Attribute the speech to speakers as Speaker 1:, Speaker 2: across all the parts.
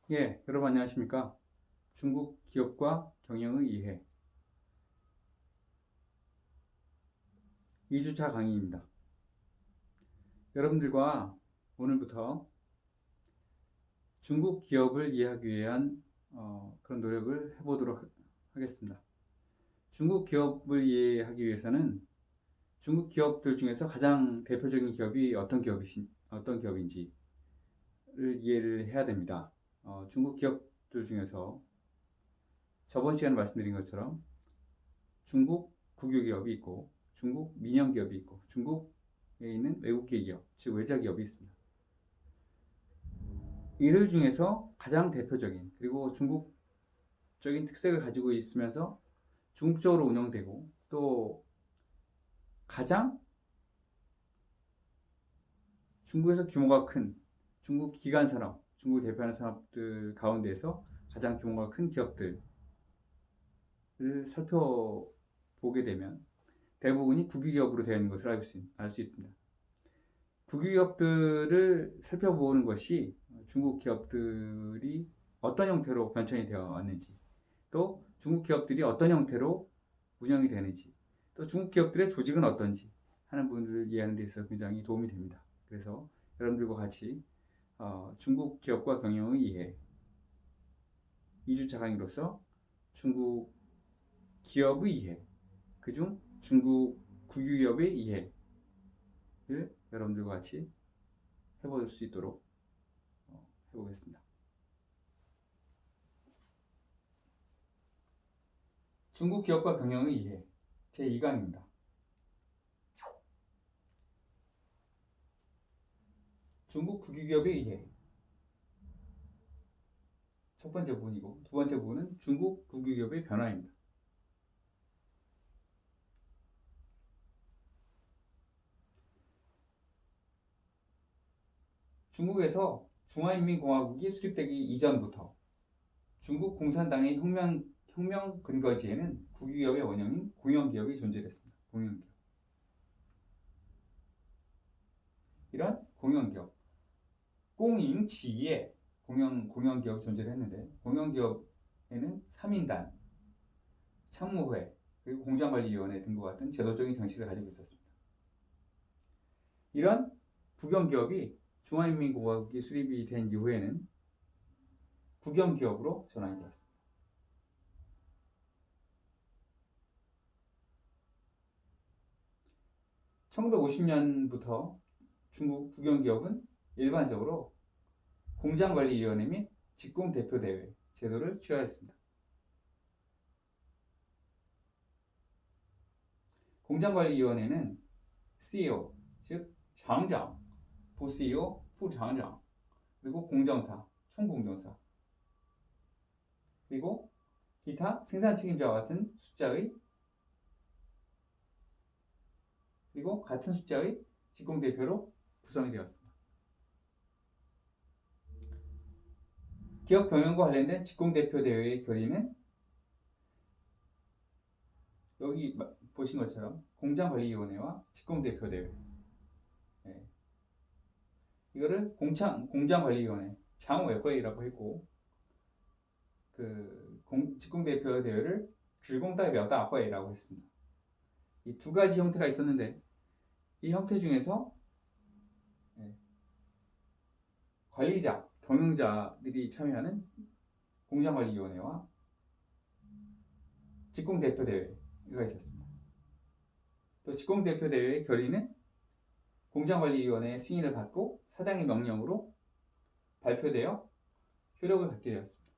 Speaker 1: 예, 여러분 안녕하십니까? 중국 기업과 경영의 이해 2주차 강의입니다. 여러분들과 오늘부터 중국 기업을 이해하기 위한 그런 노력을 해보도록 하겠습니다. 중국 기업을 이해하기 위해서는 중국 기업들 중에서 가장 대표적인 기업이 어떤 기업인지를 이해를 해야 됩니다. 중국 기업들 중에서 저번 시간에 말씀드린 것처럼 중국 국유기업이 있고 중국 민영기업이 있고 중국에 있는 외국계 기업, 즉 외자기업이 있습니다. 이들 중에서 가장 대표적인 그리고 중국적인 특색을 가지고 있으면서 중국적으로 운영되고 또 가장 중국에서 규모가 큰 중국 기관 산업, 중국을 대표하는 산업들 가운데에서 가장 규모가 큰 기업들을 살펴보게 되면 대부분이 국유기업으로 되어 있는 것을 알 수 있습니다. 국유기업들을 살펴보는 것이 중국 기업들이 어떤 형태로 변천이 되어 왔는지, 또 중국 기업들이 어떤 형태로 운영이 되는지, 또 중국 기업들의 조직은 어떤지 하는 부분들을 이해하는 데 있어서 굉장히 도움이 됩니다. 그래서 여러분들과 같이 중국 기업과 경영의 이해 2주차 강의로서 중국 기업의 이해, 그중 중국 국유기업의 이해를 여러분들과 같이 해볼 수 있도록 해보겠습니다. 중국 기업과 경영의 이해 제2강입니다. 중국 국유기업의 이해 첫 번째 부분이고, 두 번째 부분은 중국 국유기업의 변화입니다. 중국에서 중화인민공화국이 수립되기 이전부터 중국 공산당의 혁명 근거지에는 국유기업의 원형인 공영기업이 존재했습니다. 공영기업. 이런 공영기업, 공营企业공영기업이 존재를 했는데, 공영기업에는 3인단, 창무회, 그리고 공장관리위원회 등과 같은 제도적인 정치를 가지고 있었습니다. 이런 국영기업이 중화인민공화국이 수립이 된 이후에는 국영기업으로 전환이 되었습니다. 1950년부터 중국 국영기업은 일반적으로 공장관리위원회 및 직공대표대회 제도를 취하했습니다. 공장관리위원회는 CEO, 즉 장장, 부CEO, 부장장, 그리고 공정사, 총공정사, 그리고 기타 생산 책임자와 같은 숫자의 그리고 같은 숫자의 직공대표로 구성이 되었습니다. 기업 경영과 관련된 직공대표 대회의 결의는 여기 보신 것처럼 공장관리위원회와 직공대표대회, 네. 이거를 공장관리위원회, 장외회의라고 했고, 직공대표대회를 직공代表大会라고 했습니다. 이 두 가지 형태가 있었는데, 이 형태 중에서 관리자, 경영자들이 참여하는 공장관리위원회와 직공대표대회가 있었습니다. 또 직공대표대회의 결의는 공장관리위원회의 승인을 받고 사장의 명령으로 발표되어 효력을 갖게 되었습니다.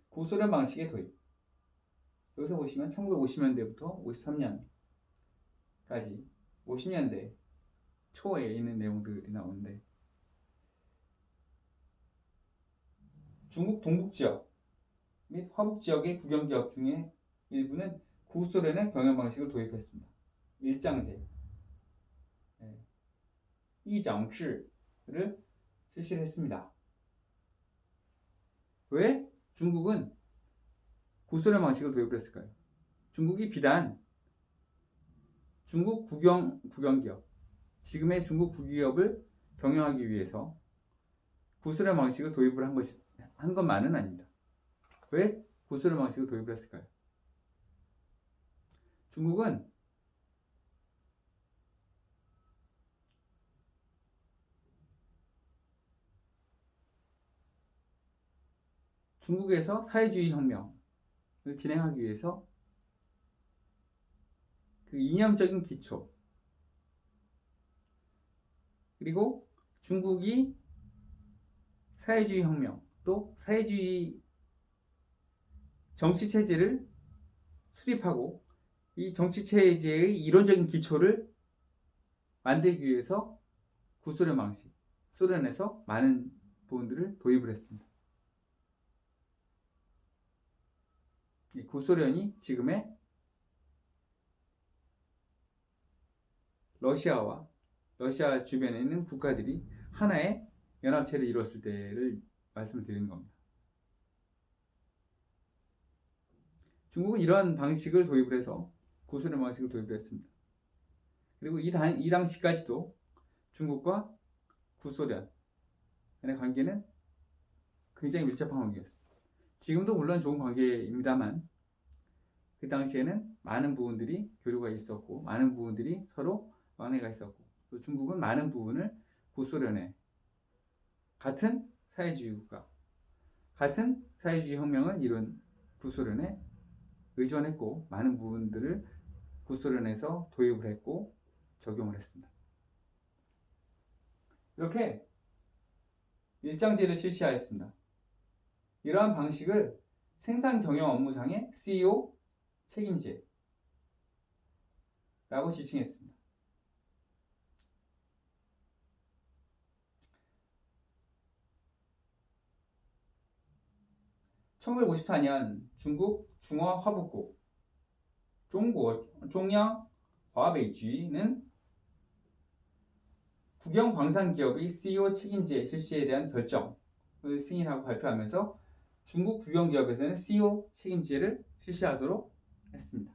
Speaker 1: 구소련 방식의 도입. 여기서 보시면 1950년대부터 53년까지 50년대 초에 있는 내용들이 나오는데, 중국 동북지역 및 화북지역의 국영기업 중에 일부는 구소련의 경영 방식을 도입했습니다. 일장제, 이장치를 실시를 했습니다. 왜 중국은 구소련 방식을 도입을 했을까요? 중국이 비단 중국 국영기업, 지금의 중국 국유기업을 경영하기 위해서 구소련 방식을 도입을 한 것만은 아닙니다. 왜 구소련 방식을 도입을 했을까요? 중국에서 사회주의 혁명을 진행하기 위해서 그 이념적인 기초, 그리고 중국이 사회주의 혁명, 또 사회주의 정치체제를 수립하고 이 정치체제의 이론적인 기초를 만들기 위해서 구소련 방식, 소련에서 많은 부분들을 도입을 했습니다. 구소련이 지금의 러시아와 러시아 주변에 있는 국가들이 하나의 연합체를 이뤘을 때를 말씀을 드리는 겁니다. 중국은 이러한 방식을 도입을 해서 구소련 방식을 도입을 했습니다. 그리고 이 당시까지도 중국과 구소련의 관계는 굉장히 밀접한 관계였습니다. 지금도 물론 좋은 관계입니다만 그 당시에는 많은 부분들이 교류가 있었고 많은 부분들이 서로 왕래가 있었고 또 중국은 많은 부분을 구소련의 같은 사회주의 국가, 같은 사회주의 혁명을 이룬 구소련에 의존했고 많은 부분들을 구소련에서 도입을 했고 적용을 했습니다. 이렇게 일장제를 실시하였습니다. 이러한 방식을 생산 경영 업무상의 CEO 책임제라고 지칭했습니다. 1954년 중국 중화화북국 중국中央화北局는 국영광산기업의 CEO 책임제 실시에 대한 결정을 승인하고 발표하면서 중국 국영기업에서는 CEO 책임제를 실시하도록 했습니다.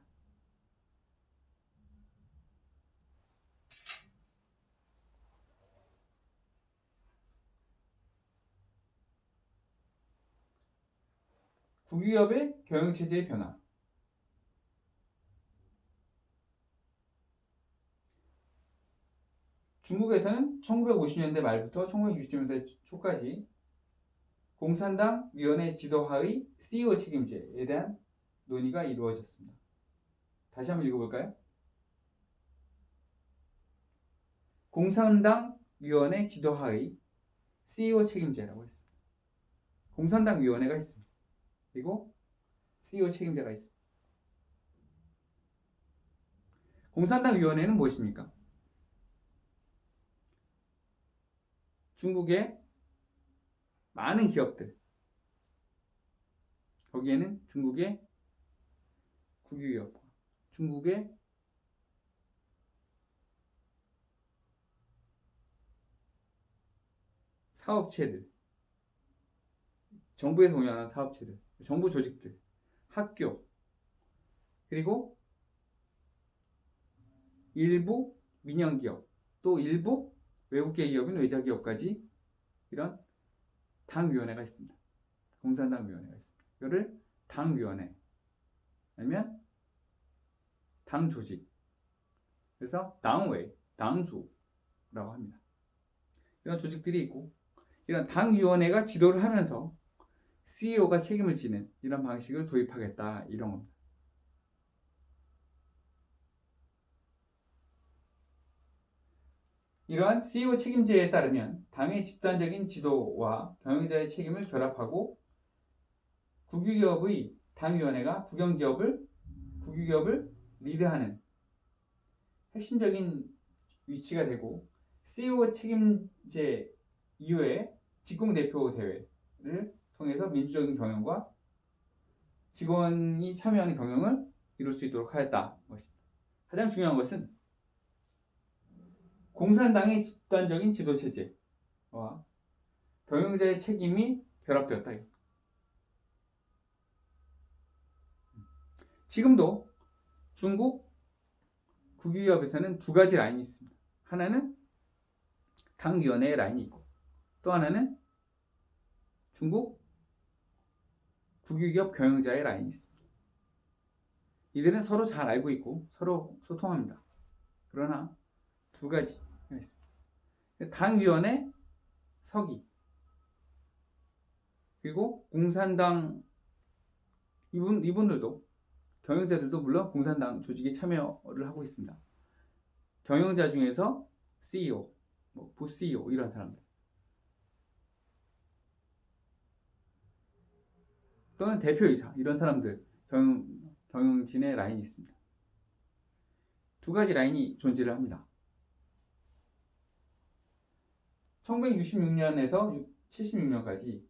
Speaker 1: 국유기업의 경영체제의 변화. 중국에서는 1950년대 말부터 1960년대 초까지 공산당 위원회 지도하의 CEO 책임제에 대한 논의가 이루어졌습니다. 다시 한번 읽어볼까요? 공산당 위원회 지도하의 CEO 책임제라고 했습니다. 공산당 위원회가 있습니다. 그리고 CEO 책임제가 있습니다. 공산당 위원회는 무엇입니까? 중국의 많은 기업들, 거기에는 중국의 국유기업과 중국의 사업체들, 정부에서 운영하는 사업체들, 정부 조직들, 학교, 그리고 일부 민영기업, 또 일부 외국계 기업인 외자기업까지 이런 당위원회가 있습니다. 공산당위원회가 있습니다. 이거를 당위원회 아니면 당조직, 그래서 당외, 당주라고 합니다. 이런 조직들이 있고 이런 당위원회가 지도를 하면서 CEO가 책임을 지는 이런 방식을 도입하겠다 이런 겁니다. 이러한 CEO 책임제에 따르면 당의 집단적인 지도와 경영자의 책임을 결합하고 국유기업의 당위원회가 국유기업을 리드하는 핵심적인 위치가 되고 CEO 책임제 이후에 직공대표 대회를 통해서 민주적인 경영과 직원이 참여하는 경영을 이룰 수 있도록 하였다. 가장 중요한 것은 공산당의 집단적인 지도체제와 경영자의 책임이 결합되었다. 지금도 중국 국유기업에서는 두 가지 라인이 있습니다. 하나는 당위원회의 라인이 있고, 또 하나는 중국 국유기업 경영자의 라인이 있습니다. 이들은 서로 잘 알고 있고 서로 소통합니다. 그러나 두 가지가 있습니다. 당위원회 서기, 그리고 공산당 이분들도, 경영자들도 물론 공산당 조직에 참여를 하고 있습니다. 경영자 중에서 CEO, 부 CEO 이런 사람들, 또는 대표이사 이런 사람들, 경영진의 라인이 있습니다. 두 가지 라인이 존재를 합니다. 1966년에서 76년까지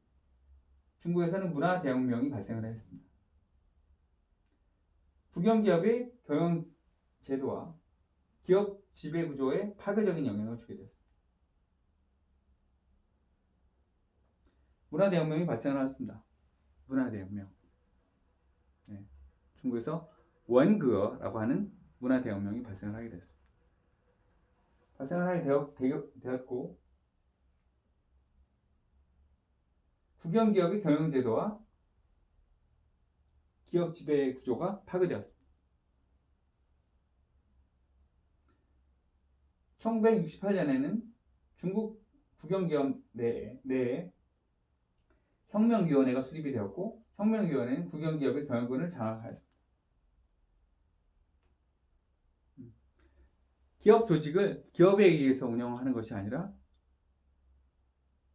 Speaker 1: 중국에서는 문화대혁명이 발생을 했습니다. 국영기업의 경영제도와 기업 지배구조에 파괴적인 영향을 주게 되었습니다. 문화대혁명이 발생을 했습니다. 문화대혁명. 네. 중국에서 원거라고 하는 문화대혁명이 발생을 하게 됐습니다. 발생을 하게 되었고, 국영기업의 경영제도와 기업 지배 구조가 파괴되었습니다. 1968년에는 중국 국영기업 내에 혁명위원회가 수립이 되었고, 혁명위원회는 국영기업의 경영권을 장악하였습니다. 기업 조직을 기업에 의해서 운영하는 것이 아니라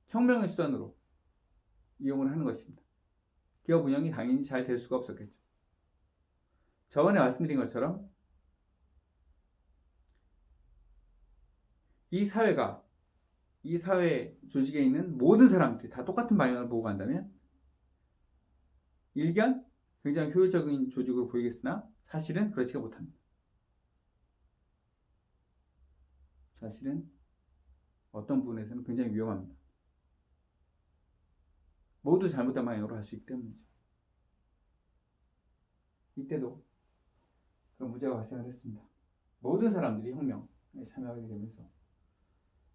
Speaker 1: 혁명의 수단으로 이용을 하는 것입니다. 기업 운영이 당연히 잘 될 수가 없었겠죠. 저번에 말씀드린 것처럼 이 사회 조직에 있는 모든 사람들이 다 똑같은 방향을 보고 간다면 일견 굉장히 효율적인 조직으로 보이겠으나 사실은 그렇지가 못합니다. 사실은 어떤 부분에서는 굉장히 위험합니다. 모두 잘못된 방향으로 할 수 있기 때문이죠. 이때도 그런 문제가 발생을 했습니다. 모든 사람들이 혁명에 참여하게 되면서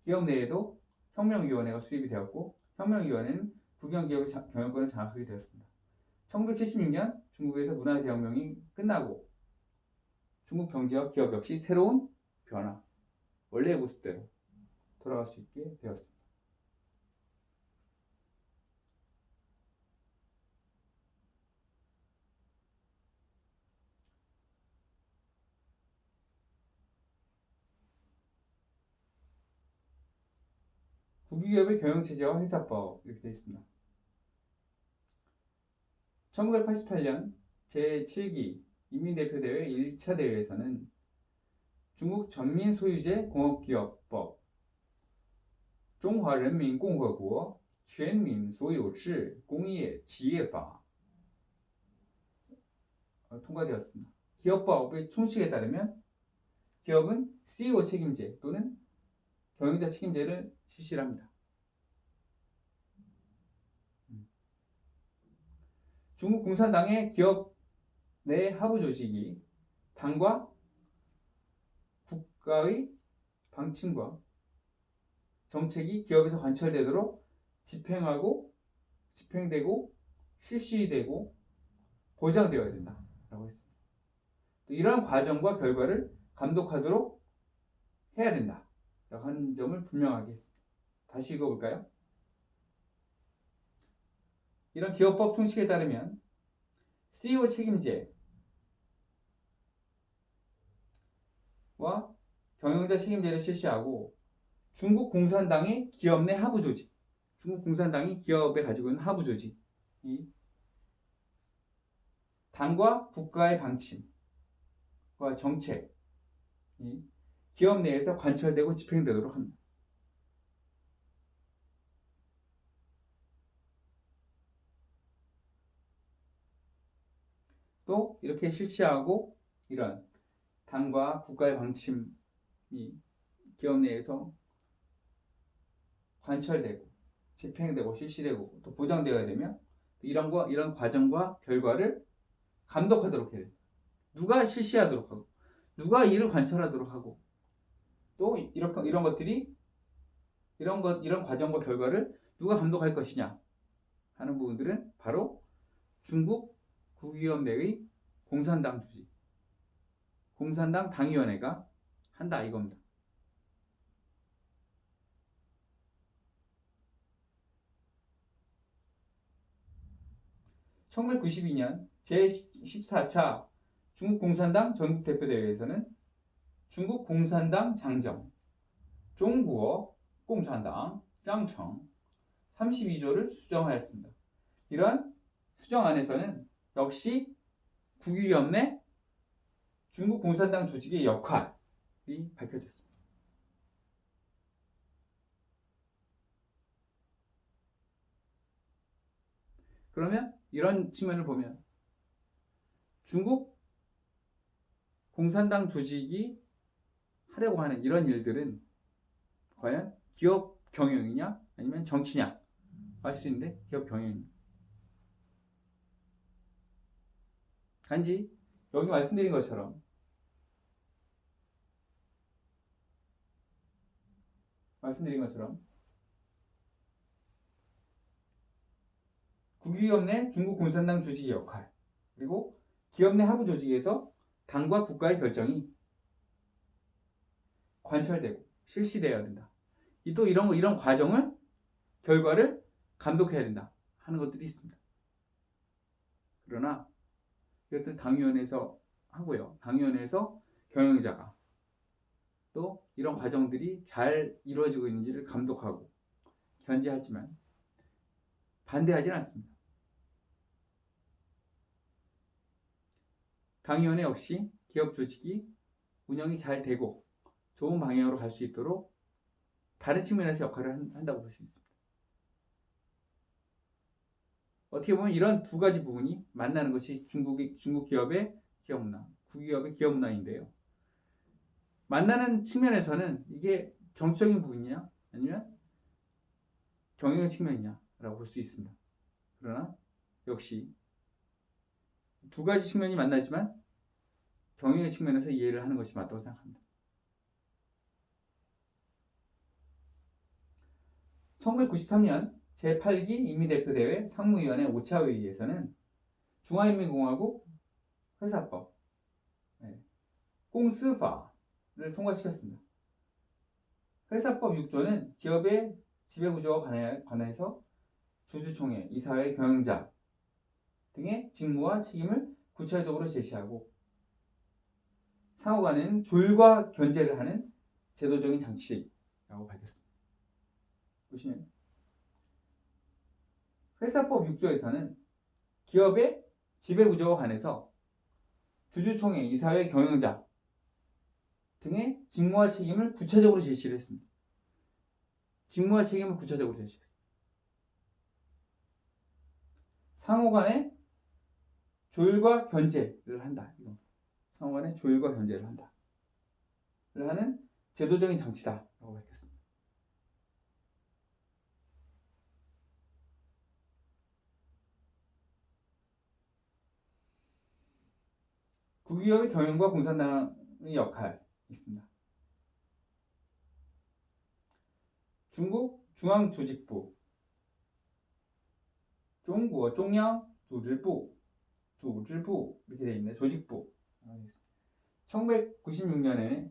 Speaker 1: 기업 내에도 혁명위원회가 수립이 되었고, 혁명위원회는 국영기업의 경영권을 장악하게 되었습니다. 1976년 중국에서 문화대혁명이 끝나고 중국 경제와 기업 역시 새로운 변화, 원래의 모습대로 돌아갈 수 있게 되었습니다. 국유기업의 경영체제와 회사법 이렇게 되어 있습니다. 1988년 제7기 인민대표대회 1차 대회에서는 중국 전민소유제 공업기업법, 中华人民共和国全民所有制工业企业法 통과되었습니다. 기업법의 총칙에 따르면 기업은 CEO 책임제 또는 경영자 책임제를 실시를 합니다. 중국 공산당의 기업 내 하부 조직이 당과 국가의 방침과 정책이 기업에서 관철되도록 집행되고 실시되고 보장되어야 된다라고 했습니다. 또 이러한 과정과 결과를 감독하도록 해야 된다라고 하는 점을 분명하게 했습니다. 다시 읽어볼까요? 이런 기업법 총칙에 따르면 CEO 책임제와 경영자 책임제를 실시하고, 중국 공산당의 기업 내 하부 조직, 중국 공산당이 기업에 가지고 있는 하부 조직이 당과 국가의 방침과 정책이 기업 내에서 관철되고 집행되도록 합니다. 또 이렇게 실시하고 이런 당과 국가의 방침이 기업 내에서 관철되고 집행되고 실시되고 또 보장되어야 되면 이런 과정과 결과를 감독하도록 해야 됩니다. 누가 실시하도록 하고 누가 이를 관철하도록 하고 또 이런 것들이 이런 과정과 결과를 누가 감독할 것이냐 하는 부분들은 바로 중국 국유기업 내의 공산당 주지, 공산당 당위원회가 한다 이겁니다. 1992년 제14차 중국 공산당 전국대표대회에서는 중국 공산당 장정, 중국어 공산당章程 32조를 수정하였습니다. 이러한 수정안에서는 역시 국유기업 내 중국 공산당 조직의 역할이 밝혀졌습니다. 그러면 이런 측면을 보면 중국 공산당 조직이 하려고 하는 이런 일들은 과연 기업 경영이냐 아니면 정치냐 알 수 있는데 기업 경영입니다. 단지 여기 말씀드린 것처럼 국유기업 내 중국 공산당 조직의 역할, 그리고 기업 내 하부 조직에서 당과 국가의 결정이 관철되고 실시되어야 된다. 또 이런 과정을 결과를 감독해야 된다 하는 것들이 있습니다. 그러나 이것들 당위원회에서 하고요. 당위원회에서 경영자가 또 이런 과정들이 잘 이루어지고 있는지를 감독하고 견제하지만 반대하지는 않습니다. 당위원회 역시 기업 조직이 운영이 잘 되고 좋은 방향으로 갈 수 있도록 다른 측면에서 역할을 한다고 볼 수 있습니다. 어떻게 보면 이런 두 가지 부분이 만나는 것이 중국 기업의 기업 문화, 국기업의 기업 문화인데요. 만나는 측면에서는 이게 정치적인 부분이냐 아니면 경영의 측면이냐라고 볼 수 있습니다. 그러나 역시 두 가지 측면이 만나지만 경영의 측면에서 이해를 하는 것이 맞다고 생각합니다. 1993년 제8기 인민대표대회 상무위원회 5차 회의에서는 중화인민공화국 회사법, 공스파를 통과시켰습니다. 회사법 6조는 기업의 지배구조와 관해서 주주총회, 이사회, 경영자 등의 직무와 책임을 구체적으로 제시하고 상호 간에는 조율과 견제를 하는 제도적인 장치라고 밝혔습니다. 보시면 회사법 6조에서는 기업의 지배구조와 관해서 주주총회, 이사회, 경영자 등의 직무와 책임을 구체적으로 제시를 했습니다. 직무와 책임을 구체적으로 제시했습니다. 상호 간의 조율과 견제를 한다. 상호 간의 조율과 견제를 한다. 를 하는 제도적인 장치다라고 밝혔습니다. 국유기업의 경영과 공산당의 역할이 있습니다. 중국 중앙조직부, 중국 중앙조직부 이렇게 되어 있는데 조직부 1996년에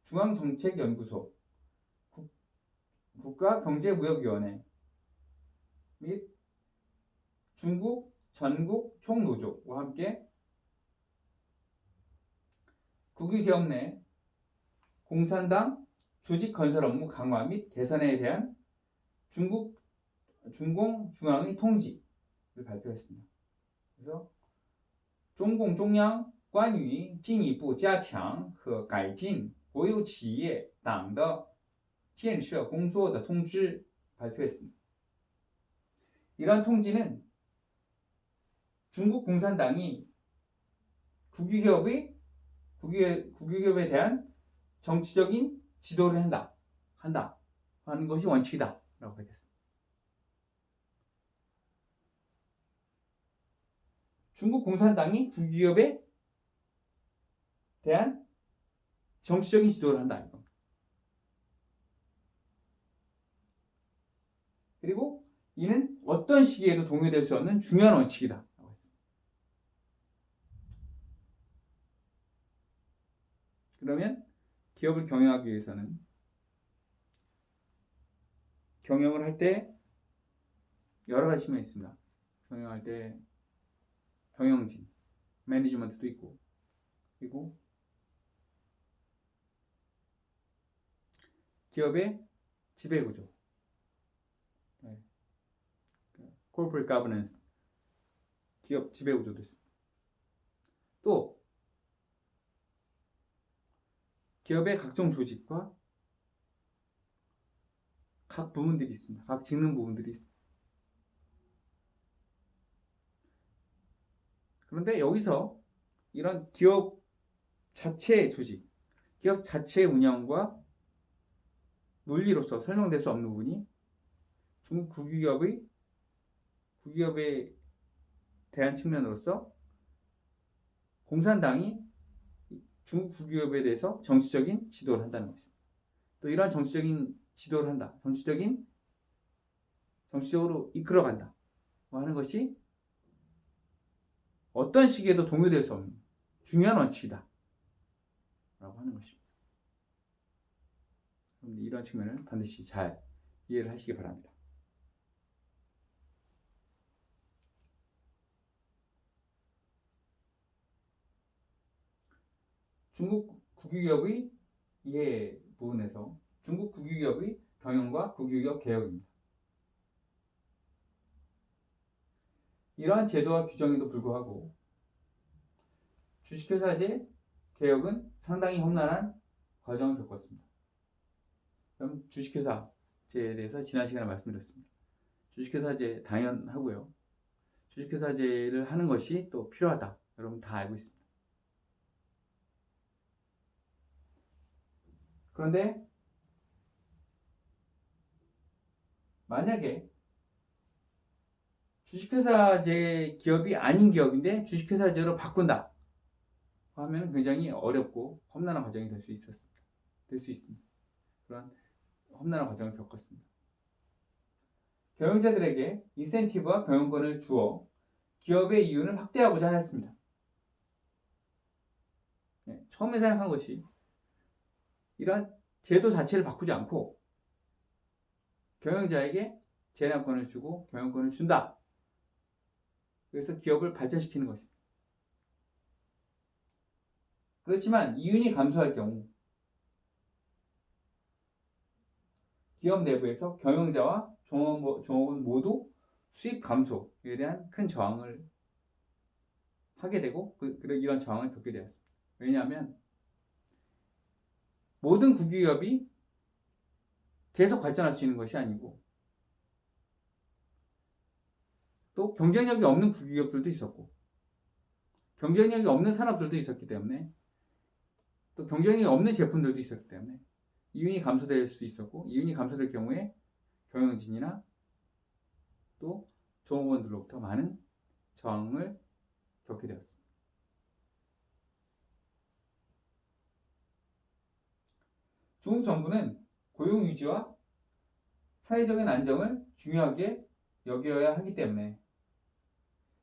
Speaker 1: 중앙정책연구소, 국가경제무역위원회 및 중국 전국 총노조와 함께 국유기업 내 공산당 조직 건설 업무 강화 및 개선에 대한 중공 중앙의 통지를 발표했습니다. 그래서 中共中央关于进一步加强和改进国有企业党的建设工作的通知 발표했습니다. 이러한 통지는 중국 공산당이 국유기업에 대한 정치적인 지도를 한다 하는 것이 원칙이다 라고 밝혔습니다. 중국 공산당이 국유기업에 대한 정치적인 지도를 한다. 그리고 이는 어떤 시기에도 동요될 수 없는 중요한 원칙이다. 그러면 기업을 경영하기 위해서는 경영을 할 때 여러 가지 측면이 있습니다. 경영할 때 경영진, 매니지먼트도 있고, 그리고 기업의 지배구조, corporate governance, 기업 지배구조도 있습니다. 또 기업의 각종 조직과 각 부문들이 있습니다. 각 직능 부분들이 있습니다. 그런데 여기서 이런 기업 자체의 조직, 기업 자체의 운영과 논리로서 설명될 수 없는 부분이 중국 국유기업에 대한 측면으로서 공산당이 중국 국유기업에 대해서 정치적인 지도를 한다는 것입니다. 또 이러한 정치적인 지도를 한다. 정치적으로 이끌어간다. 하는 것이 어떤 시기에도 동요될 수 없는 중요한 원칙이다. 라고 하는 것입니다. 이러한 측면을 반드시 잘 이해를 하시기 바랍니다. 중국 국유기업의 이해 부분에서 중국 국유기업의 경영과 국유기업 개혁입니다. 이러한 제도와 규정에도 불구하고 주식회사제 개혁은 상당히 험난한 과정을 겪었습니다. 그럼 주식회사제에 대해서 지난 시간에 말씀드렸습니다. 주식회사제 당연하고요. 주식회사제를 하는 것이 또 필요하다. 여러분 다 알고 있습니다. 그런데 만약에 주식회사제 기업이 아닌 기업인데 주식회사제로 바꾼다 하면 굉장히 어렵고 험난한 과정이 될 수 있습니다. 그런 험난한 과정을 겪었습니다. 경영자들에게 인센티브와 경영권을 주어 기업의 이윤을 확대하고자 하였습니다. 처음에 생각한 것이 이러한 제도 자체를 바꾸지 않고 경영자에게 제한권을 주고 경영권을 준다. 그래서 기업을 발전시키는 것입니다. 그렇지만 이윤이 감소할 경우 기업 내부에서 경영자와 종업원 모두 수입 감소에 대한 큰 저항을 하게 되고 이런 저항을 겪게 되었습니다. 왜냐하면 모든 국유기업이 계속 발전할 수 있는 것이 아니고 또 경쟁력이 없는 국유기업들도 있었고 경쟁력이 없는 산업들도 있었기 때문에 또 경쟁력이 없는 제품들도 있었기 때문에 이윤이 감소될 수 있었고 이윤이 감소될 경우에 경영진이나 또 종업원들로부터 많은 저항을 겪게 되었습니다. 중국 정부는 고용 유지와 사회적인 안정을 중요하게 여겨야 하기 때문에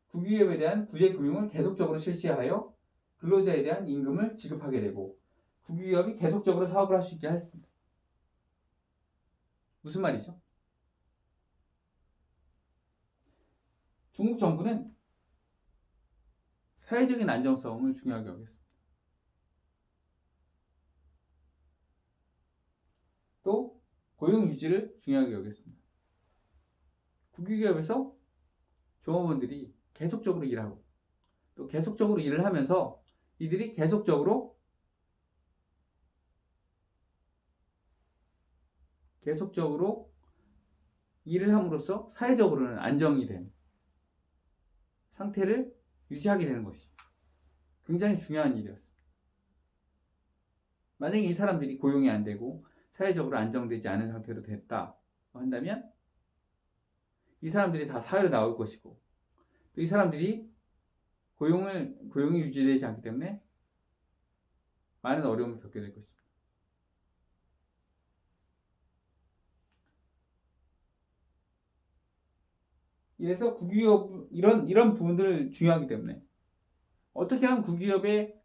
Speaker 1: 국유기업에 대한 구제 금융을 계속적으로 실시하여 근로자에 대한 임금을 지급하게 되고 국유기업이 계속적으로 사업을 할 수 있게 했습니다. 무슨 말이죠? 중국 정부는 사회적인 안정성을 중요하게 여겼습니다. 또 고용 유지를 중요하게 여겼습니다. 국유기업에서 종업원들이 계속적으로 일하고 또 계속적으로 일을 하면서 이들이 계속적으로 일을 함으로써 사회적으로는 안정이 된 상태를 유지하게 되는 것이 굉장히 중요한 일이었습니다. 만약에 이 사람들이 고용이 안 되고 사회적으로 안정되지 않은 상태로 됐다 한다면 이 사람들이 다 사회로 나올 것이고 또 이 사람들이 고용이 유지되지 않기 때문에 많은 어려움을 겪게 될 것입니다. 이래서 국유기업 이런 부분들 중요하기 때문에 어떻게 하면 국유기업의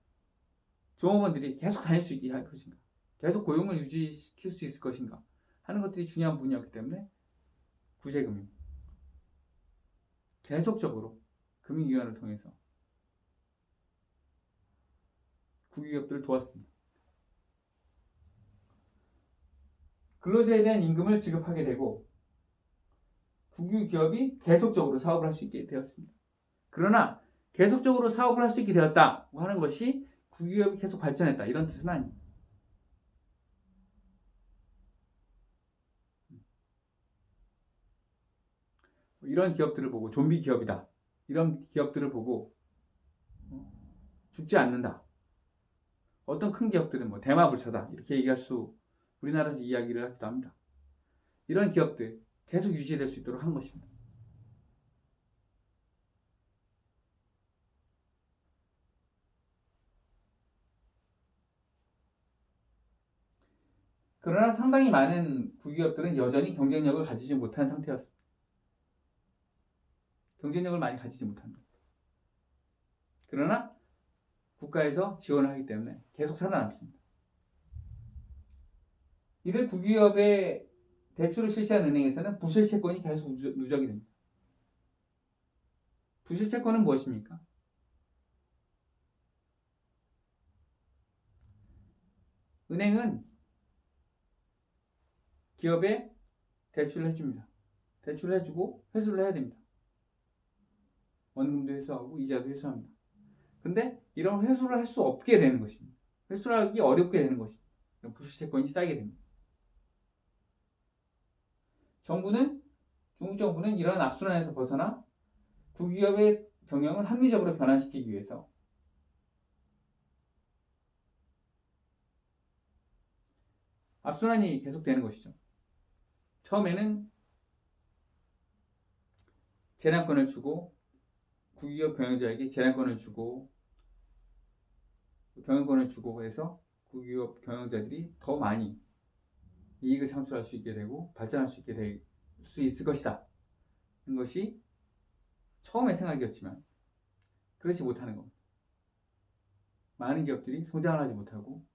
Speaker 1: 종업원들이 계속 다닐 수 있게 할 것인가, 계속 고용을 유지시킬 수 있을 것인가 하는 것들이 중요한 부분이었기 때문에 구제금융 계속적으로 금융기관을 통해서 국유기업들을 도왔습니다. 근로자에 대한 임금을 지급하게 되고 국유기업이 계속적으로 사업을 할 수 있게 되었습니다. 그러나 계속적으로 사업을 할 수 있게 되었다고 하는 것이 국유기업이 계속 발전했다 이런 뜻은 아닙니다. 이런 기업들을 보고 좀비 기업이다, 이런 기업들을 보고 죽지 않는다, 어떤 큰 기업들은 뭐 대마불사다 이렇게 얘기할 수, 우리나라에서 이야기를 하기도 합니다. 이런 기업들 계속 유지될 수 있도록 한 것입니다. 그러나 상당히 많은 국유기업들은 여전히 경쟁력을 가지지 못한 상태였습니다. 경쟁력을 많이 가지지 못합니다. 그러나 국가에서 지원을 하기 때문에 계속 살아남습니다. 이들 국유기업의 대출을 실시한 은행에서는 부실채권이 계속 누적이 됩니다. 부실채권은 무엇입니까? 은행은 기업에 대출을 해줍니다. 대출을 해주고 회수를 해야 됩니다. 원금도 회수하고 이자도 회수합니다. 근데 이런 회수를 할 수 없게 되는 것입니다. 회수를 하기 어렵게 되는 것입니다. 부실채권이 쌓이게 됩니다. 중국 정부는 이러한 악순환에서 벗어나 국유기업의 경영을 합리적으로 변환시키기 위해서 악순환이 계속되는 것이죠. 처음에는 재량권을 주고 국유기업 경영자에게 재량권을 주고 경영권을 주고 해서 국유기업 경영자들이 더 많이 이익을 창출할 수 있게 되고 발전할 수 있게 될 수 있을 것이다 하는 것이 처음의 생각이었지만 그렇지 못하는 겁니다. 많은 기업들이 성장을 하지 못하고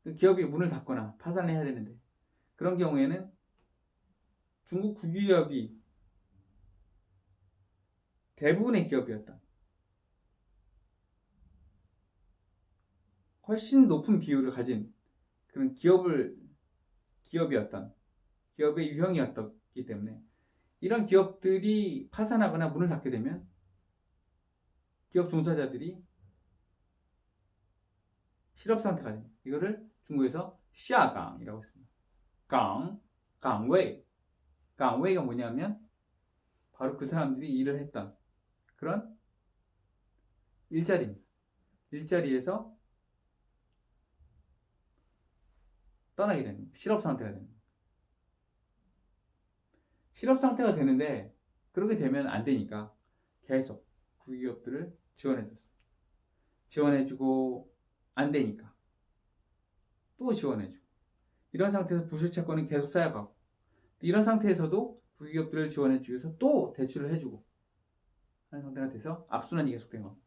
Speaker 1: 그 기업이 문을 닫거나 파산을 해야 되는데 그런 경우에는 중국 국유기업이 대부분의 기업이었다. 훨씬 높은 비율을 가진 그런 기업이었던 기업의 유형이었기 때문에 이런 기업들이 파산하거나 문을 닫게 되면 기업 종사자들이 실업 상태가 됩니다. 이거를 중국에서 시아강이라고 했습니다. 강웨이가 뭐냐면 바로 그 사람들이 일을 했던 그런 일자리입니다. 일자리에서 떠나게 됩니다. 실업 상태가 됩니다. 실업 상태가 되는데 그렇게 되면 안 되니까 계속 국유기업들을 지원해줬습니다. 지원해주고 안 되니까 또 지원해주고 이런 상태에서 부실채권은 계속 쌓여가고 이런 상태에서도 국유기업들을 지원해주기 위해서 또 대출을 해주고 하는 상태가 돼서 악순환이 계속된 겁니다.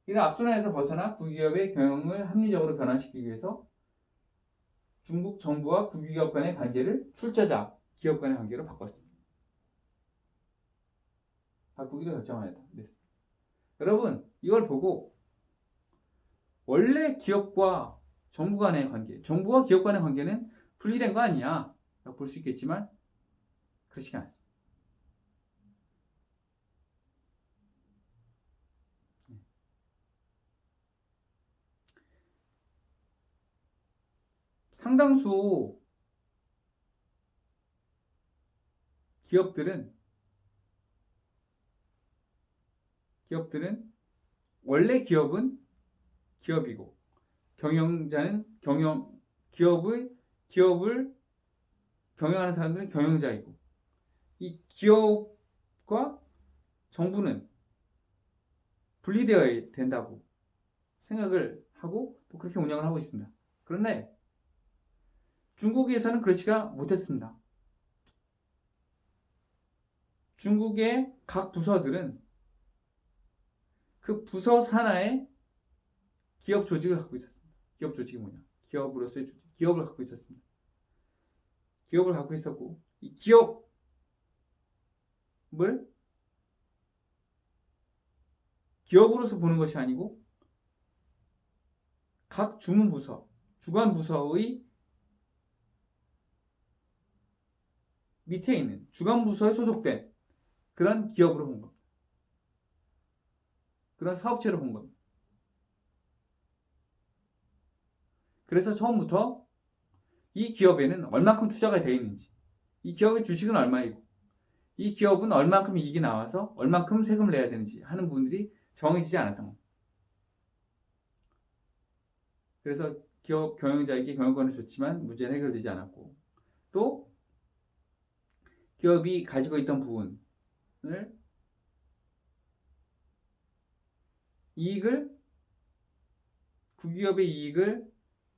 Speaker 1: 이런 악순환에서 벗어나 국유기업의 경영을 합리적으로 변환시키기 위해서 중국 정부와 국유기업 간의 관계를 출자자 기업 간의 관계로 바꿨습니다. 바꾸기로 결정하였다. 여러분 이걸 보고 원래 기업과 정부 간의 관계, 정부와 기업 간의 관계는 분리된 거 아니야 라고 볼 수 있겠지만 그렇지 않습니다. 상당수 기업들은 원래 기업은 기업이고 경영자는 기업을 경영하는 사람들은 경영자이고 이 기업과 정부는 분리되어야 된다고 생각을 하고 또 그렇게 운영을 하고 있습니다. 그런데 중국에서는 그렇지가 못했습니다. 중국의 각 부서들은 그 부서 산하에 기업 조직을 갖고 있었습니다. 기업 조직이 뭐냐? 기업으로서의 조직, 기업을 갖고 있었습니다. 기업을 갖고 있었고, 이 기업을 기업으로서 보는 것이 아니고 각 주무부서, 주관부서의 밑에 있는 주관부서에 소속된 그런 기업으로 본 겁니다. 그런 사업체로 본 겁니다. 그래서 처음부터 이 기업에는 얼마큼 투자가 되어 있는지, 이 기업의 주식은 얼마이고, 이 기업은 얼마큼 이익이 나와서 얼마큼 세금을 내야 되는지 하는 부분들이 정해지지 않았던 겁니다. 그래서 기업 경영자에게 경영권을 줬지만 문제는 해결되지 않았고, 또 기업이 가지고 있던 부분을 구기업의 이익을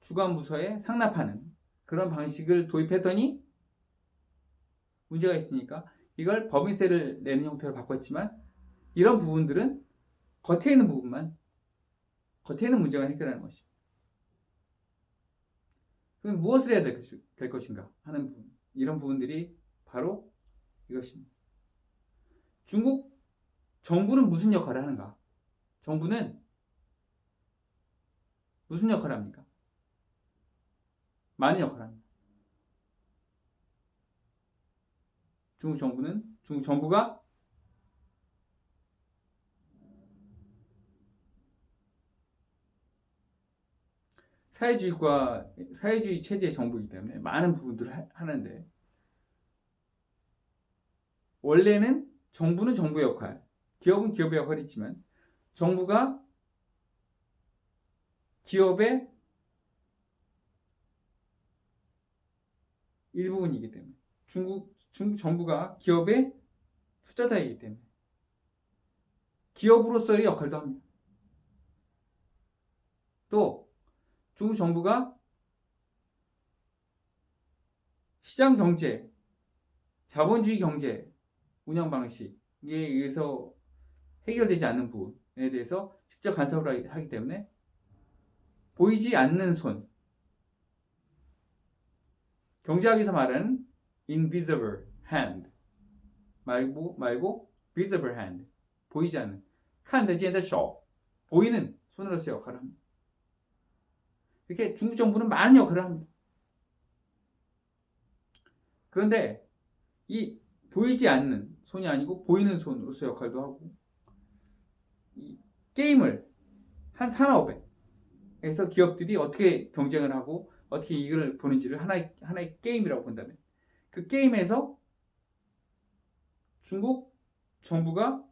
Speaker 1: 주관부서에 상납하는 그런 방식을 도입했더니 문제가 있으니까 이걸 법인세를 내는 형태로 바꿨지만 이런 부분들은 겉에 있는 문제만 해결하는 것입니다. 그럼 무엇을 해야 될 것인가 하는 부분, 이런 부분들이 바로 이것입니다. 중국 정부는 무슨 역할을 하는가? 정부는 무슨 역할을 합니까? 많은 역할을 합니다. 중국 정부가 사회주의 체제의 정부이기 때문에 많은 부분들을 하는데, 원래는 정부는 정부의 역할, 기업은 기업의 역할이 있지만 정부가 기업의 일부분이기 때문에, 중국 정부가 기업의 투자자이기 때문에 기업으로서의 역할도 합니다. 또 중국 정부가 시장 경제, 자본주의 경제 운영 방식에 의해서 해결되지 않는 부분에 대해서 직접 간섭을 하기 때문에 보이지 않는 손, 경제학에서 말하는 invisible hand 말고 visible hand, 보이지 않는, 看得见的手, 보이는 손으로서의 역할을 합니다. 이렇게 중국 정부는 많은 역할을 합니다. 그런데 이 보이지 않는 손이 아니고 보이는 손으로서 역할도 하고, 이 게임을 한 산업에서 기업들이 어떻게 경쟁을 하고 어떻게 이익을 보는지를 하나의 게임이라고 본다면, 그 게임에서 중국 정부가